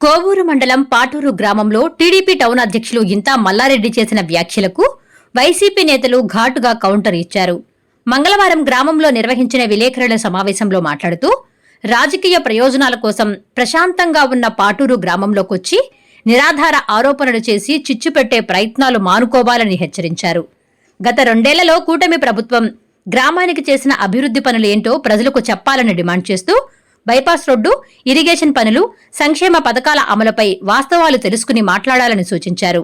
కోవూరు మండలం పాటూరు గ్రామంలో TDP town అధ్యక్షులు ఇంతా మల్లారెడ్డి చేసిన వ్యాఖ్యలకు వైసీపీ నేతలు ఘాటుగా కౌంటర్ ఇచ్చారు. మంగళవారం గ్రామంలో నిర్వహించిన విలేకరుల సమావేశంలో మాట్లాడుతూ రాజకీయ ప్రయోజనాల కోసం ప్రశాంతంగా ఉన్న పాటూరు గ్రామంలోకొచ్చి నిరాధార ఆరోపణలు చేసి చిచ్చుపెట్టే ప్రయత్నాలు మానుకోవాలని హెచ్చరించారు. గత 2 ఏళ్లలో కూటమి ప్రభుత్వం గ్రామానికి చేసిన అభివృద్ది పనులేంటో ప్రజలకు చెప్పాలని డిమాండ్ చేస్తూ బైపాస్ రోడ్డు, ఇరిగేషన్ పనులు, సంక్షేమ పథకాల అమలుపై వాస్తవాలు తెలుసుకుని మాట్లాడాలని సూచించారు.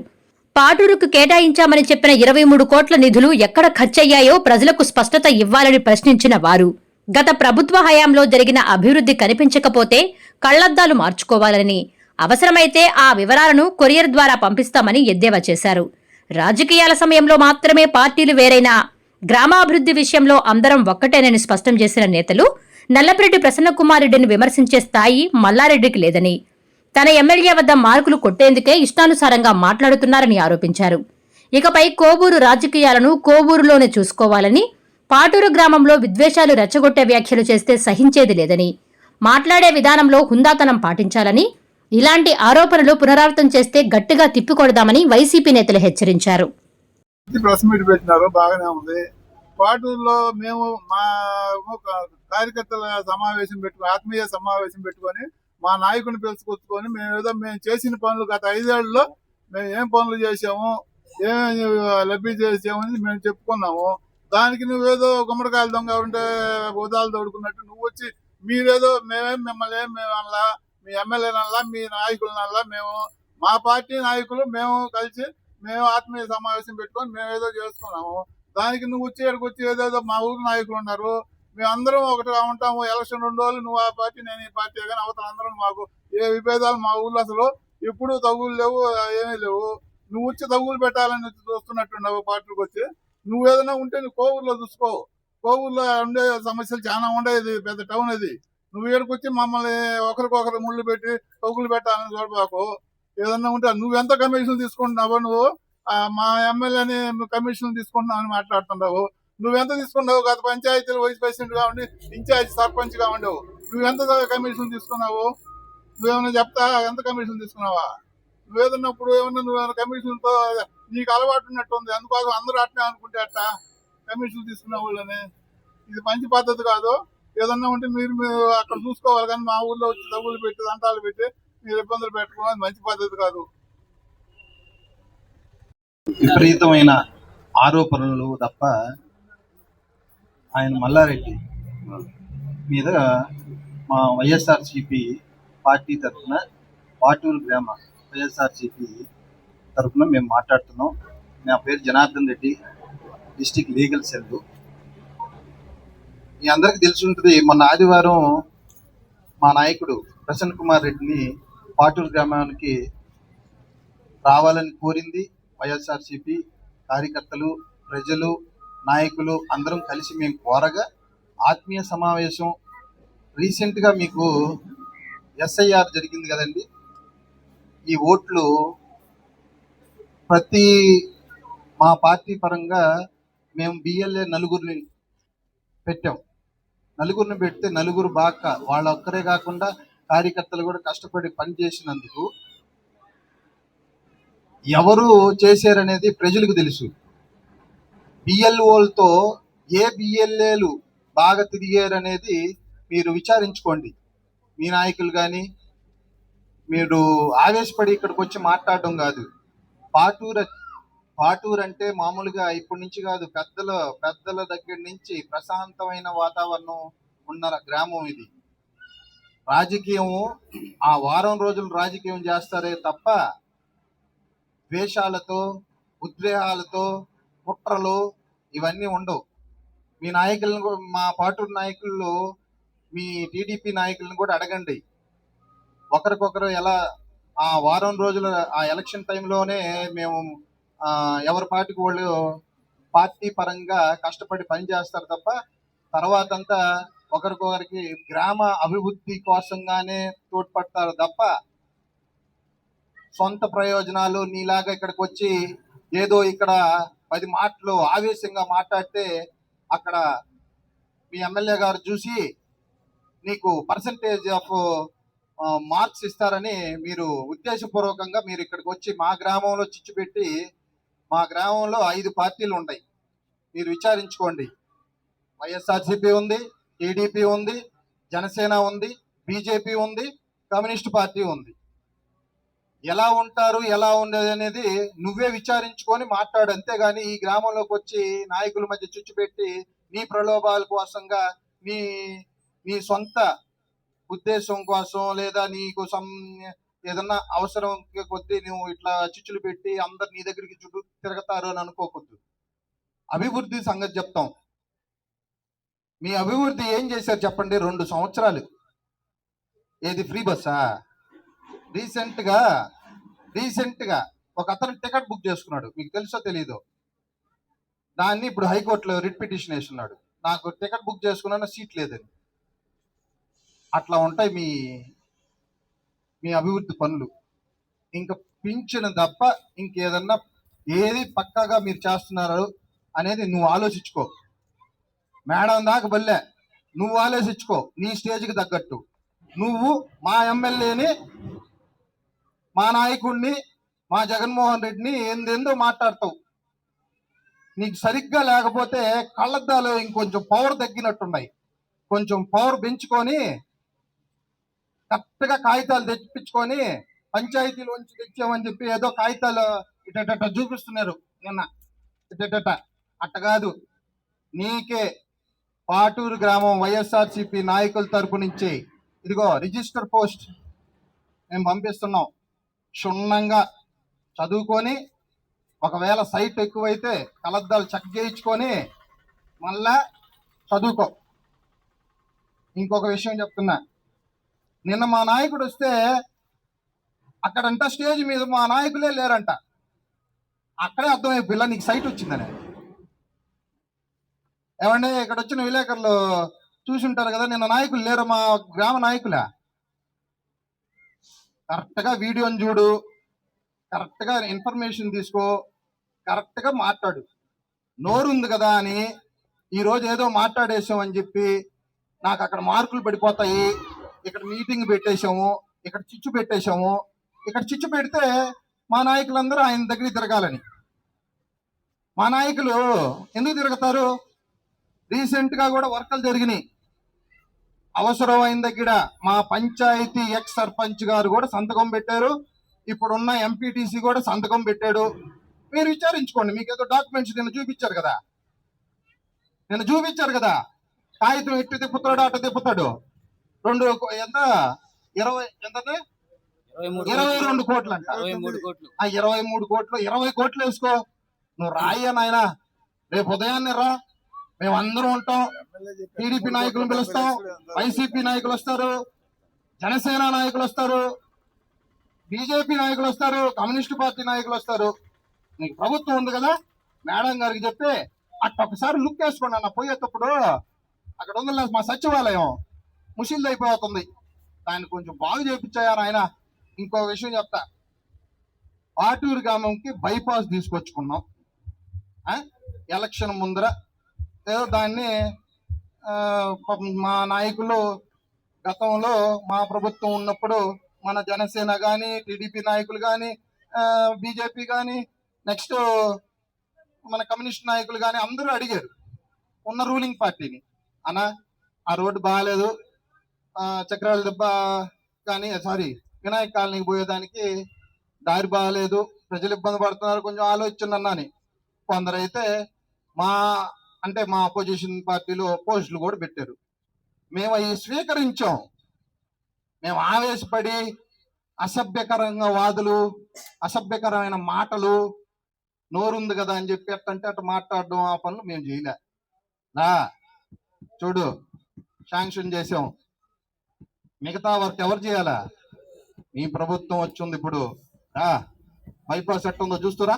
పాటూరుకు కేటాయించామని చెప్పిన 23 కోట్ల నిధులు ఎక్కడ ఖర్చయ్యాయో ప్రజలకు స్పష్టత ఇవ్వాలని ప్రశ్నించిన వారు, గత ప్రభుత్వ హయాంలో జరిగిన అభివృద్ది కనిపించకపోతే కళ్లద్దాలు మార్చుకోవాలని, అవసరమైతే ఆ వివరాలను కొరియర్ ద్వారా పంపిస్తామని ఎద్దేవా చేశారు. రాజకీయాల సమయంలో మాత్రమే పార్టీలు వేరైనా గ్రామాభివృద్ది విషయంలో అందరం ఒక్కటేనని స్పష్టం చేసిన నేతలు నల్లపరెడ్డి ప్రసన్నకుమారెడ్డిని విమర్శించే స్థాయి మల్లారెడ్డికి లేదని, తన ఎమ్మెల్యే వద్ద మార్కులు కొట్టేందుకే ఇష్టానుసారంగా మాట్లాడుతున్నారని ఆరోపించారు. ఇకపై కోవూరు రాజకీయాలను కోవూరులోనే చూసుకోవాలని, పాటూరు గ్రామంలో విద్వేషాలు రెచ్చగొట్టే వ్యాఖ్యలు చేస్తే సహించేది లేదని, మాట్లాడే విధానంలో హుందాతనం పాటించాలని, ఇలాంటి ఆరోపణలు పునరావృతం చేస్తే గట్టిగా తిప్పికొడదామని వైసీపీ నేతలు హెచ్చరించారు. పాటూరులో మేము మా కార్యకర్తల సమావేశం పెట్టుకుని, ఆత్మీయ సమావేశం పెట్టుకొని మా నాయకుడిని పిలుచుకొచ్చుకొని మేము చేసిన పనులు గత 5 ఏళ్లలో మేము ఏం పనులు చేసాము, ఏమేమి లబ్ధి చేసామని మేము చెప్పుకున్నాము. దానికి నువ్వేదో గుమ్మడికాయలు దొంగ ఉంటే ఉదాలు తోడుకున్నట్టు నువ్వు వచ్చి మీరేదో మిమ్మల్ని మేము అనలా, మీ ఎమ్మెల్యేనల్లా, మీ నాయకులనల్లా, మేము మా పార్టీ నాయకులు మేము కలిసి మేము ఆత్మీయ సమావేశం పెట్టుకొని మేము ఏదో చేసుకున్నాము. దానికి నువ్వు వచ్చి ఏదేదో మా ఊరు నాయకులు ఉన్నారు, మేమందరం ఒకటిగా ఉంటాము. ఎలక్షన్ 2 రోజులు నువ్వు ఆ పార్టీ, నేను ఈ పార్టీ, కానీ అవతల అందరం మాకు ఏ విభేదాలు మా ఊళ్ళో అసలు ఎప్పుడు తగులు లేవు, ఏమీ లేవు. నువ్వు వచ్చి తగులు పెట్టాలని చూస్తున్నట్టున్నావు. పార్టీకి వచ్చి నువ్వు ఏదైనా ఉంటే నువ్వు కోవూరులో చూసుకో. కోవూరులో ఉండే సమస్యలు చాలా ఉండేది, పెద్ద టౌన్ అది. నువ్వు ఏడుకొచ్చి మమ్మల్ని ఒకరికొకరు ముళ్ళు పెట్టి తగులు పెట్టాలని చూడబాకు. ఏదన్నా ఉంటే నువ్వెంత కమిషన్ తీసుకుంటున్నావో, నువ్వు మా ఎమ్మెల్యేని కమిషన్ తీసుకుంటున్నావు అని మాట్లాడుతున్నావు. నువ్వెంత తీసుకున్నావు? గత పంచాయతీలు వైస్ ప్రెసిడెంట్ గా ఉండి ఇన్ఛార్జ్ సర్పంచ్ గా ఉండవు. నువ్వెంత కమిషన్ తీసుకున్నావు? నువ్వేమన్నా చెప్తా, ఎంత కమిషన్ తీసుకున్నావా? నువ్వేదన్నప్పుడు ఏమన్నా నువ్వేమన్నా కమిషన్ తో నీకు అలవాటు ఉన్నట్టు ఉంది. అందుకోసం అందరూ అట్నే అనుకుంటే అట్ట కమిషన్ తీసుకున్న వాళ్ళని. ఇది మంచి పద్ధతి కాదు. ఏదన్నా ఉంటే మీరు అక్కడ చూసుకోవాలి, కానీ మా ఊర్లో వచ్చి డబ్బులు పెట్టి దంటాలు పెట్టి మీరు ఇబ్బందులు పెట్టుకోవడం మంచి పద్ధతి కాదు. విపరీతమైన ఆరోపణలు తప్ప ఆయన మల్లారెడ్డి మీద మా వైఎస్ఆర్సీపీ పార్టీ తరఫున, పాటూరు గ్రామ వైఎస్ఆర్సీపీ తరఫున మేము మాట్లాడుతున్నాం. నా పేరు Janardhan Reddy, district legal cell. మీ అందరికీ తెలిసి ఉంటుంది, మొన్న ఆదివారం మా నాయకుడు ప్రసన్న కుమార్ రెడ్డిని పాటూరు గ్రామానికి రావాలని కోరింది. వైఎస్ఆర్సీపీ కార్యకర్తలు, ప్రజలు, నాయకులు అందరం కలిసి మేము కోరగా ఆత్మీయ సమావేశం. రీసెంట్గా మీకు ఎస్ఐఆర్ జరిగింది కదండి. ఈ ఓట్లు ప్రతి మా పార్టీ పరంగా మేము బిఎల్ఏ నలుగురిని పెట్టాం. నలుగురిని పెడితే నలుగురు బాగా వాళ్ళ ఒక్కరే కాకుండా కార్యకర్తలు కూడా కష్టపడి పనిచేసినందుకు ఎవరు చేశారనేది ప్రజలకు తెలుసు. బిఎల్ఓలతో ఏ బిఎల్ఏలు బాగా తిరిగారనేది మీరు విచారించుకోండి. మీ నాయకులు కానీ మీరు ఆవేశపడి ఇక్కడికి వచ్చి మాట్లాడడం కాదు. పాటూరు అంటే మామూలుగా ఇప్పటి నుంచి కాదు, పెద్దల దగ్గర నుంచి ప్రశాంతమైన వాతావరణం ఉన్న గ్రామం ఇది. రాజకీయం ఆ వారం రోజులు రాజకీయం చేస్తారే తప్ప ద్వేషాలతో, ఉద్రేహాలతో, కుట్రలు ఇవన్నీ ఉండవు. మీ నాయకులను, మా పాటూరు నాయకుల్లో మీ టీడీపీ నాయకులను కూడా అడగండి. ఒకరికొకరు ఎలా ఆ వారం రోజులు ఆ ఎలక్షన్ టైంలోనే మేము ఎవరి పార్టీకి వాళ్ళు పార్టీ పరంగా కష్టపడి పనిచేస్తారు తప్ప తర్వాత అంతా ఒకరికొకరికి గ్రామ అభివృద్ధి కోసంగానే తోడ్పడతారు తప్ప సొంత ప్రయోజనాలు నీలాగా ఇక్కడికి వచ్చి ఏదో ఇక్కడ 10 మాటలు ఆవేశంగా మాట్లాడితే అక్కడ మీ ఎమ్మెల్యే గారు చూసి నీకు పర్సంటేజ్ ఆఫ్ మార్క్స్ ఇస్తారని మీరు ఉద్దేశపూర్వకంగా మీరు ఇక్కడికి వచ్చి మా గ్రామంలో చిచ్చు పెట్టి, మా గ్రామంలో 5 పార్టీలు ఉన్నాయి, మీరు విచారించుకోండి. వైఎస్ఆర్సీపీ ఉంది, టీడీపీ ఉంది, జనసేన ఉంది, బీజేపీ ఉంది, కమ్యూనిస్ట్ పార్టీ ఉంది. ఎలా ఉంటారు, ఎలా ఉండేది అనేది నువ్వే విచారించుకొని మాట్లాడు. అంతేగాని ఈ గ్రామంలోకి వచ్చి నాయకుల మధ్య చిచ్చు పెట్టి నీ ప్రలోభాల కోసంగా నీ నీ సొంత ఉద్దేశం కోసం లేదా నీకు ఏదన్నా అవసరం కొద్దీ నువ్వు ఇట్లా చిచ్చులు పెట్టి అందరు నీ దగ్గరికి చుట్టూ తిరగతారు అని అనుకోకూడదు. అభివృద్ధి సంగతి చెప్తాం. మీ అభివృద్ధి ఏం చేశారు చెప్పండి? 2 సంవత్సరాలు ఏది ఫ్రీ బస్సా? రీసెంట్ గా ఒక అతను టికెట్ బుక్ చేసుకున్నాడు, మీకు తెలుసో తెలీదో. దాన్ని ఇప్పుడు హైకోర్టులో రిట్ పిటిషన్ వేస్తున్నాడు, నాకు టికెట్ బుక్ చేసుకున్నా సీట్ లేదని. అట్లా ఉంటాయి మీ అభివృద్ధి పనులు. ఇంకా పింఛను తప్ప ఇంకేదన్నా ఏది పక్కాగా మీరు చేస్తున్నారు అనేది నువ్వు ఆలోచించుకో. మేడం దాకా బల్లే, నువ్వు ఆలోచించుకో నీ స్టేజ్కి తగ్గట్టు. నువ్వు మా ఎమ్మెల్యేని, మా నాయకుడిని, మా జగన్మోహన్ రెడ్డిని ఏందేందో మాట్లాడతావు. నీకు సరిగ్గా లేకపోతే కళ్ళద్దాలు ఇంకొంచెం పవర్ తగ్గినట్టున్నాయి. కొంచెం పవర్ పెంచుకొని కరెక్ట్గా కాగితాలు తెప్పించుకొని పంచాయతీలోంచి తెచ్చామని చెప్పి ఏదో కాగితాలు ఇటట చూపిస్తున్నారు నిన్న. ఇటట అట్ట కాదు. నీకే పాటూరు గ్రామం వైఎస్ఆర్సీపీ నాయకుల తరపు నుంచి ఇదిగో రిజిస్టర్ పోస్ట్ మేము పంపిస్తున్నాం. క్షుణ్ణంగా చదువుకొని, ఒకవేళ సైట్ ఎక్కువైతే కలద్దాలు చెక్ చేయించుకొని మళ్ళా చదువుకో. ఇంకొక విషయం చెప్తున్నా, నిన్న మా నాయకుడు వస్తే అక్కడంట స్టేజ్ మీద మా నాయకులే లేరంట. అక్కడే అర్థమైపోయిలా నీకు సైట్ వచ్చిందని. ఏమంటే ఇక్కడ వచ్చిన విలేకరులు చూసి ఉంటారు కదా, నిన్న నాయకులు లేరు, మా గ్రామ నాయకులే. కరెక్ట్గా వీడియోని చూడు, కరెక్ట్గా ఇన్ఫర్మేషన్ తీసుకో, కరెక్ట్గా మాట్లాడు. నోరు ఉంది కదా అని ఈరోజు ఏదో మాట్లాడేసాం అని చెప్పి నాకు అక్కడ మార్కులు పడిపోతాయి, ఇక్కడ మీటింగ్ పెట్టేశాము, ఇక్కడ చిచ్చు పెట్టేశాము, ఇక్కడ చిచ్చు పెడితే మా నాయకులందరూ ఆయన దగ్గరికి తిరగాలని. మా నాయకులు ఎందుకు తిరుగుతారు? రీసెంట్గా కూడా వర్కలు జరిగినాయి. అవసరమైన దగ్గర మా పంచాయతీ ఎక్స్ సర్పంచ్ గారు కూడా సంతకం పెట్టారు, ఇప్పుడున్న ఎంపీటీసీ కూడా సంతకం పెట్టాడు. మీరు విచారించుకోండి. మీకు ఏదో డాక్యుమెంట్స్ నిన్న చూపించారు కదా, కాగితం ఎట్టు తిప్పుతాడు అటు తిప్పుతాడు. 22 కోట్లు అంట. 23 కోట్లు, 20 కోట్లు వేసుకో. నువ్వు రాయ్యా నాయన, రేపు ఉదయాన్నే రా, మేమందరం ఉంటాం. టీడీపీ నాయకులు పిలుస్తాం, వైసీపీ నాయకులు వస్తారు, జనసేన నాయకులు వస్తారు, బీజేపీ నాయకులు వస్తారు, కమ్యూనిస్ట్ పార్టీ నాయకులు వస్తారు. నీకు ప్రభుత్వం ఉంది కదా, మేడం గారికి చెప్పి అట్టొకసారి లుక్ వేసుకోండి అన్న. పోయేటప్పుడు అక్కడ ఉంది మా సచివాలయం ముషిల్ది అయిపోతుంది, దాన్ని కొంచెం బాగు చేయించాయా ఆయన. ఇంకో విషయం చెప్తా, పాటూరు గ్రామంకి బైపాస్ తీసుకొచ్చుకున్నాం ఎలక్షన్ ముందర. ఏదో దాన్ని మా నాయకులు గతంలో మా ప్రభుత్వం ఉన్నప్పుడు మన జనసేన కానీ, టీడీపీ నాయకులు కానీ, బీజేపీ కానీ, నెక్స్ట్ మన కమ్యూనిస్ట్ నాయకులు కానీ అందరూ అడిగారు ఉన్న రూలింగ్ పార్టీని, అన్న ఆ రోడ్డు బాగాలేదు, చక్రాల దెబ్బ కానీ వినాయక కాలనీకి పోయేదానికి దారి బాగాలేదు, ప్రజలు ఇబ్బంది పడుతున్నారు, కొంచెం ఆలోచన అని. కొందరైతే మా అపోజిషన్ పార్టీలో పోస్టులు కూడా పెట్టారు. మేము అవి స్వీకరించాం. మేము ఆవేశపడి అసభ్యకరంగా వాదులు, అసభ్యకరమైన మాటలు, నోరుంది కదా అని చెప్పి అట్టంటే అటు మాట్లాడడం, ఆ పనులు మేము చేయలే. చూడు, శాంక్షన్ చేసాం, మిగతా వర్క్ ఎవరు చేయాలా? మీ ప్రభుత్వం వచ్చింది ఇప్పుడు. బైపాస్ ఎట్టుందో చూస్తురా,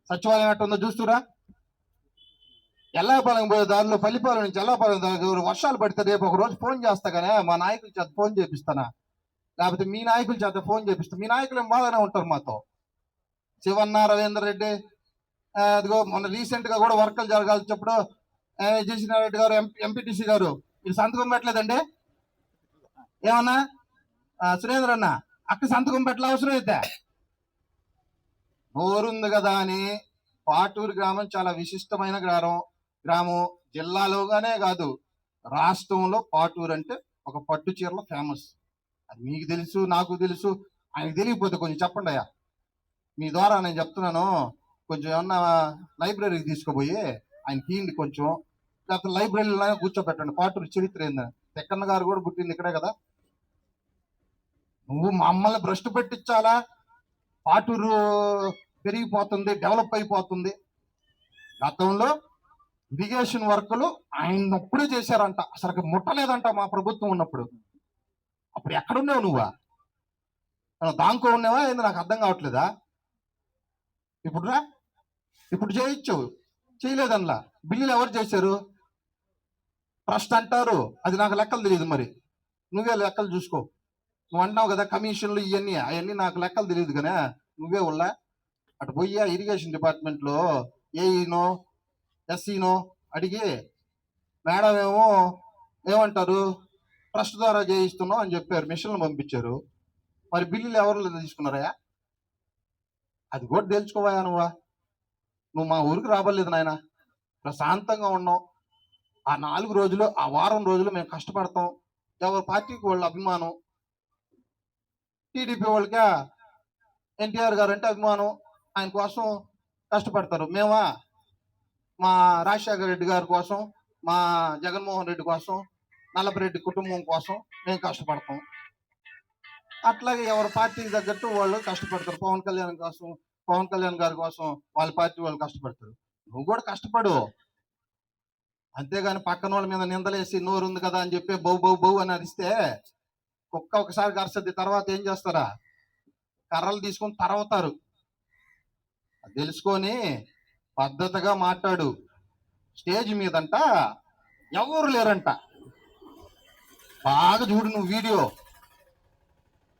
సచివాలయం ఎట్టుందో చూస్తురా. ఎల్లాపాలెం పోయే దారిలో పల్లిపాలెం నుంచి ఎల్లాపాలెం దాకా వర్షాలు పడితే రేపు ఒక రోజు ఫోన్ చేస్తా కానీ మా నాయకుల చేత ఫోన్ చేపిస్తానా, లేకపోతే మీ నాయకుల చేత ఫోన్ చేపిస్తా. మీ నాయకులు ఏం బాగానే ఉంటారు మాతో. శివన్న, రవీంద్ర రెడ్డి, అదిగో మొన్న రీసెంట్ గా కూడా వర్కలు జరగాల్సినప్పుడు జయశ్రీనారాయణ రెడ్డి గారు, ఎంపీటీసీ గారు, ఇది సంతకం పెట్టలేదండి. ఏమన్నా సురేంద్ర అన్న అక్క సంతకం పెట్టాల అవసరం అయితే నోరుంది కదా అని పాటూరు గ్రామం చాలా విశిష్టమైన గ్రామం జిల్లాలోగానే కాదు రాష్ట్రంలో పాటూరు అంటే ఒక పట్టు చీరలో ఫేమస్. అది మీకు తెలుసు, నాకు తెలుసు, ఆయనకు తెలియకపోతే కొంచెం చెప్పండి అయ్యా. మీ ద్వారా నేను చెప్తున్నాను, కొంచెం ఏమన్నా లైబ్రరీకి తీసుకుపోయి ఆయన తీయండి కొంచెం, లేకపోతే లైబ్రరీలో కూర్చోబెట్టండి. పాటూరు చరిత్ర ఏందని. తెక్కన్న గారు కూడా పుట్టింది ఇక్కడే కదా. నువ్వు మమ్మల్ని భ్రష్టు పెట్టించాలా? పాటూరు పెరిగిపోతుంది, డెవలప్ అయిపోతుంది. గతంలో ఇరిగేషన్ వర్కులు ఆయనప్పుడే చేశారంట, అసలు ముట్టలేదంట మా ప్రభుత్వం ఉన్నప్పుడు. అప్పుడు ఎక్కడున్నావు నువ్వా? దాంకో ఉన్నావా ఏంది? నాకు అర్థం కావట్లేదా? ఇప్పుడు చేయొచ్చు, చేయలేదల్లా. బిల్లులు ఎవరు చేశారు? ట్రస్ట్ అంటారు, అది నాకు లెక్కలు తెలియదు. మరి నువ్వే లెక్కలు చూసుకో. నువ్వు అంటున్నావు కదా కమిషన్లు అవన్నీ నాకు లెక్కలు తెలియదు కానీ నువ్వే ఉల్లా అటు పోయి ఇరిగేషన్ డిపార్ట్మెంట్లో ఏఈనో ఎస్ఈనో అడిగి మేడం ఏమంటారు ట్రస్ట్ ద్వారా చేయిస్తున్నావు అని చెప్పారు, మిషన్లు పంపించారు. మరి బిల్లులు ఎవరు తీసుకున్నారా? అది కూడా తెలుసుకోవా నువ్వు మా ఊరికి రాబలేదు నాయన. ప్రశాంతంగా ఉన్నాం. ఆ 4 రోజులు, ఆ వారం రోజులు మేము కష్టపడతాం. ఎవరి పార్టీకి వాళ్ళ అభిమానం. టీడీపీ వాళ్ళకి ఎన్టీఆర్ గారు అంటే అభిమానం, ఆయన కోసం కష్టపడతారు. మేమా మా రాజశేఖర రెడ్డి గారి కోసం, మా జగన్మోహన్ రెడ్డి కోసం, నల్లపరెడ్డి కుటుంబం కోసం మేము కష్టపడతాం. అట్లాగే ఎవరి పార్టీకి తగ్గట్టు వాళ్ళు కష్టపడతారు. పవన్ కళ్యాణ్ గారి కోసం వాళ్ళ పార్టీ వాళ్ళు కష్టపడతారు. నువ్వు కూడా కష్టపడు, అంతేగాని పక్కన వాళ్ళ మీద నిందలేసి నోరు ఉంది కదా అని చెప్పి బౌ బౌ బౌ అని అరిస్తే కుక్క ఒకసారి కరసద్ది, తర్వాత ఏం చేస్తారా? కర్రలు తీసుకొని తరవుతారు. తెలుసుకొని పద్ధతిగా మాట్లాడు. స్టేజ్ మీదంట ఎవరు లేరంట, బాగా చూడు నువ్వు వీడియో.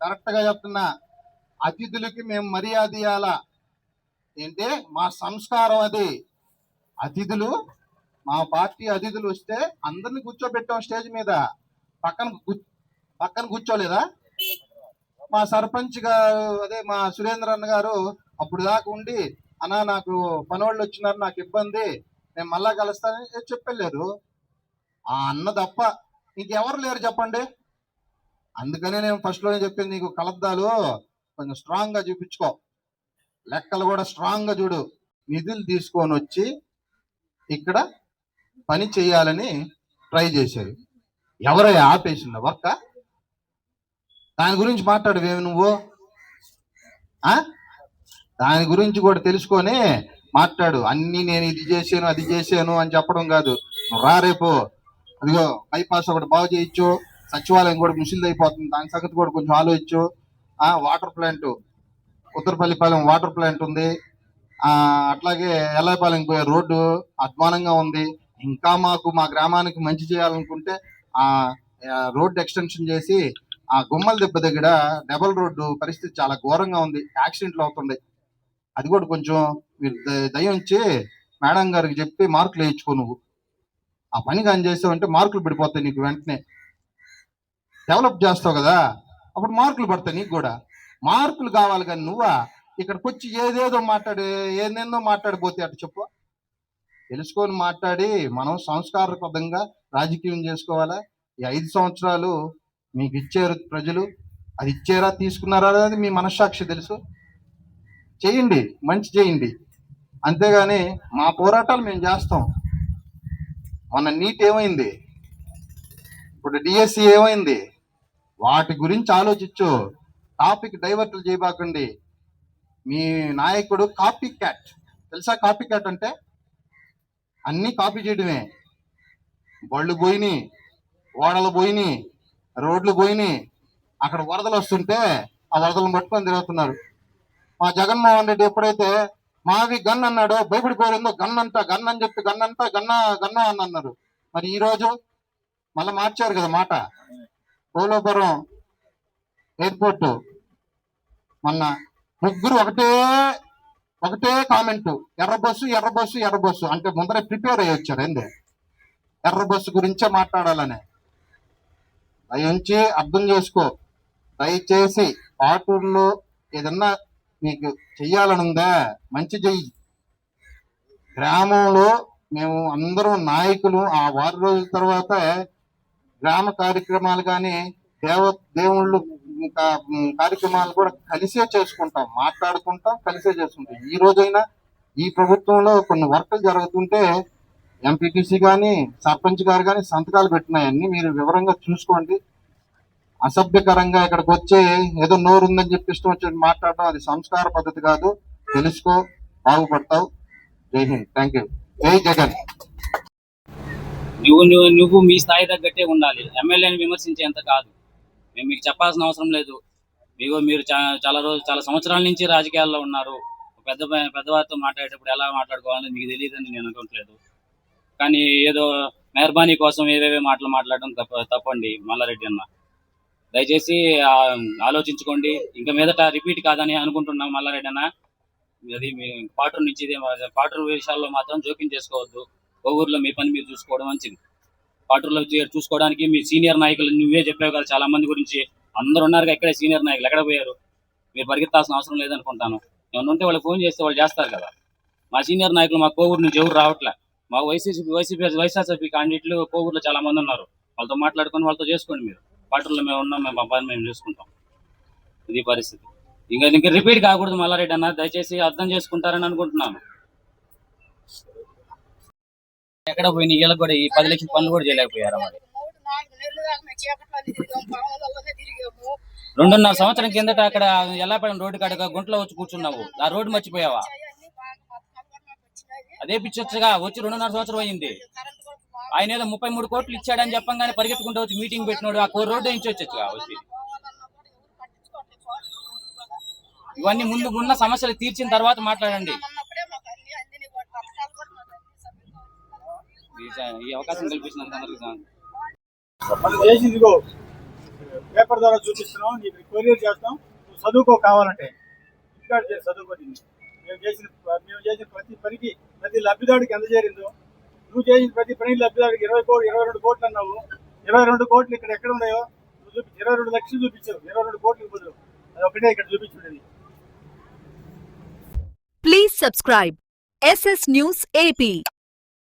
కరెక్ట్ గా చెప్తున్నా, అతిథులకి మేము మర్యాద ఇవ్వాలా. ఏంటి మా సంస్కారం అది. అతిథులు, మా పార్టీ అతిథులు వస్తే అందరిని కూర్చోబెట్టాం స్టేజ్ మీద. పక్కన కూర్చోలేదా? మా సర్పంచ్ గారు, అదే మా సురేంద్ర అన్న గారు అప్పుడు దాకా ఉండి, అన్నా నాకు పనోళ్ళు వచ్చినారు, నాకు ఇబ్బంది, నేను మళ్ళా కలుస్తానని చెప్పలేదు. ఆ అన్న తప్ప ఇంకెవరు లేరు చెప్పండి. అందుకనే నేను ఫస్ట్ లోనే చెప్పింది, నీకు కలద్దాలు కొంచెం స్ట్రాంగ్ గా చూపించుకో, లెక్కలు కూడా స్ట్రాంగ్ గా చూడు. నిధులు తీసుకొని వచ్చి ఇక్కడ పని చేయాలని ట్రై చేశారు. ఎవరయ్యా ఆపేసిందా వర్క? దాని గురించి మాట్లాడవేమి నువ్వు? దాని గురించి కూడా తెలుసుకొని మాట్లాడు. అన్ని నేను ఇది చేశాను అది చేశాను అని చెప్పడం కాదు. రా రేపు, అదిగో బైపాస్ ఒకటి బాగు చేయొచ్చు, సచివాలయం కూడా ముసిల్ది అయిపోతుంది, దాని సంగతి కూడా కొంచెం ఆలోచించు. వాటర్ ప్లాంట్, ఉత్తరపల్లిపాలెం వాటర్ ప్లాంట్ ఉంది. అట్లాగే ఎల్లాయిపాలెం పోయే రోడ్డు అధ్వానంగా ఉంది. ఇంకా మా గ్రామానికి మంచి చేయాలనుకుంటే ఆ రోడ్డు ఎక్స్టెన్షన్ చేసి ఆ గుమ్మల దెబ్బ దగ్గర డబల్ రోడ్డు పరిస్థితి చాలా ఘోరంగా ఉంది, యాక్సిడెంట్లు అవుతుంది. అది కూడా కొంచెం మీరు దయించి మేడం గారికి చెప్పి మార్కులు వేయించుకో. నువ్వు ఆ పని కానీ చేసావంటే మార్కులు పడిపోతాయి నీకు. వెంటనే డెవలప్ చేస్తావు కదా, అప్పుడు మార్కులు పడతాయి నీకు కూడా. మార్కులు కావాలి కానీ నువ్వా ఇక్కడికి వచ్చి ఏదేదో మాట్లాడిపోతే అటు చెప్పు. తెలుసుకొని మాట్లాడి మనం సంస్కారబద్ధంగా రాజకీయం చేసుకోవాలా. ఈ 5 సంవత్సరాలు మీకు ఇచ్చారు ప్రజలు, అది ఇచ్చారా తీసుకున్నారా అనేది మీ మనస్సాక్షి తెలుసు. చేయండి, మంచి చేయండి, అంతేగాని మా పోరాటాలు మేము చేస్తాం. మొన్న నీట్ ఏమైంది, ఇప్పుడు డిఎస్సి ఏమైంది, వాటి గురించి ఆలోచించు. టాపిక్ డైవర్ట్లు చేయబాకండి. మీ నాయకుడు కాపీ క్యాట్, తెలుసా? కాపీ క్యాట్ అంటే అన్ని కాపీ చేయడమే. బళ్ళు పోయినాయి, ఓడలు పోయినాయి, రోడ్లు పోయినాయి. అక్కడ వరదలు వస్తుంటే ఆ వరదలను పట్టుకొని తిరుగుతున్నారు. మా జగన్మోహన్ రెడ్డి ఎప్పుడైతే మావి గన్ అన్నాడో భయపడిపోయిందో, గన్ అని చెప్పి గన్న అని అన్నారు. మరి ఈ రోజు మళ్ళీ మార్చారు కదా మాట. పోలవరం ఎయిర్పోర్ట్ మొన్న ముగ్గురు ఒకటే కామెంట్, ఎర్ర బస్సు అంటే ముందరే ప్రిపేర్ అయ్యి వచ్చారు. ఏంది ఎర్ర బస్సు గురించే మాట్లాడాలని. అవి ఉంచి అర్థం చేసుకో. దయచేసి పాటూరులో ఏదన్నా మీకు చెయ్యాలనుందా మంచి చెయ్యి. గ్రామంలో మేము అందరం నాయకులు ఆ 6 రోజుల తర్వాత గ్రామ కార్యక్రమాలు కానీ దేవుళ్ళు ఇంకా కార్యక్రమాలు కూడా కలిసే చేసుకుంటాం, మాట్లాడుకుంటాం, కలిసే చేసుకుంటాం. ఈ రోజైనా ఈ ప్రభుత్వంలో కొన్ని వర్కులు జరుగుతుంటే ఎంపీటీసీ కానీ సర్పంచ్ గారు కానీ సంతకాలు పెట్టినాయన్ని మీరు వివరంగా చూసుకోండి. అసభ్యకరంగా ఇక్కడికి వచ్చే ఏదో నోరు ఉందని చెప్పి ఇష్టం వచ్చి మాట్లాడడం అది సంస్కార పద్ధతి కాదు. తెలుసుకో, బాగుపడతావు. జై హింద్. Thank you. జై జగన్. నువ్వు మీ స్థాయి తగ్గట్టే ఉండాలి. ఎమ్మెల్యేని విమర్శించేంత కాదు. మేము మీకు చెప్పాల్సిన అవసరం లేదు. మీరు చాలా సంవత్సరాల నుంచి రాజకీయాల్లో ఉన్నారు. పెద్దవారితో మాట్లాడేటప్పుడు ఎలా మాట్లాడుకోవాలని మీకు తెలియదని నేను అనుకోవట్లేదు. కానీ ఏదో మెహర్బానీ కోసం ఏవేవే మాటలు మాట్లాడడం తప్పండి మల్లారెడ్డి అన్న. దయచేసి ఆలోచించుకోండి. ఇంకా మీదట రిపీట్ కాదని అనుకుంటున్నాం మల్లారెడ్డి అన్న. అది మీ పాటూరు నుంచి పాటూరు విషయాల్లో మాత్రం జోక్యం చేసుకోవద్దు. ఊర్లో మీ పని మీరు చూసుకోవడం మంచిది. పాటూరులో చూసుకోవడానికి మీ సీనియర్ నాయకులు నువ్వే చెప్పావు కదా, చాలా మంది గురించి అందరు ఉన్నారుగా ఇక్కడే సీనియర్ నాయకులు. ఎక్కడ పోయారు? మీరు పరిగెత్తాల్సిన అవసరం లేదనుకుంటాను. ఏమన్నా ఉంటే వాళ్ళు ఫోన్ చేస్తే వాళ్ళు చేస్తారు కదా. మా సీనియర్ నాయకులు మా కోవూరు నుంచి ఎవరు రావట్లే. మా వైఎస్ఆర్సీపీ క్యాండిడేట్లు కోవూరులో చాలా మంది ఉన్నారు. వాళ్ళతో మాట్లాడుకొని వాళ్ళతో చేసుకోండి. మీరు పాటూరులో మేము ఉన్నాం, మా పని మేము చూసుకుంటాం. ఇది పరిస్థితి. ఇంకా రిపీట్ కాకూడదు మల్లారెడ్డి అన్న. దయచేసి అర్థం చేసుకుంటారని అనుకుంటున్నాను. ఎక్కడ పోయి వీళ్ళకి కూడా ఈ 10 లక్షల పనులు కూడా చేయలేకపోయారా? మరి 2.5 సంవత్సరం కిందట అక్కడ ఎల్లాపల్లి రోడ్డు కాడ గుంటలో వచ్చి కూర్చున్నావు. ఆ రోడ్డు మర్చిపోయావా? అదే పిచ్చొచ్చుగా వచ్చి 2.5 సంవత్సరం అయింది. ఆయన ఏదో 33 కోట్లు ఇచ్చాడని చెప్పంగానే పరిగెత్తుకుంటూ వచ్చి మీటింగ్ పెట్టినాడు. ఆ రోడ్డు నుంచి వచ్చొచ్చుగా వచ్చి. ఇవన్నీ ముందు ఉన్న సమస్యలు తీర్చిన తర్వాత మాట్లాడండి. ఈ అవకాశం కల్పించినందుకు అందరికీ చేసిందిగో పేపర్ ద్వారా చూపిస్తున్నాం, నీకు కొరియర్ చేస్తాం. నువ్వు చదువుకో కావాలంటే ఇంకా చదువుకోండి. మేము చేసిన ప్రతి పనికి ప్రతి లబ్ధిదారుడికి ఎంత చేరిందో, నువ్వు చేసిన ప్రతి పనికి లబ్ధిదారుడికి 22 కోట్లు అన్నావు. 22 కోట్లు ఇక్కడ ఎక్కడ ఉన్నాయో నువ్వు 22 లక్షలు చూపించావు. 22 కోట్లకు బదులు అది ఒకటే ఇక్కడ చూపించుండేది. Please subscribe SS News AP.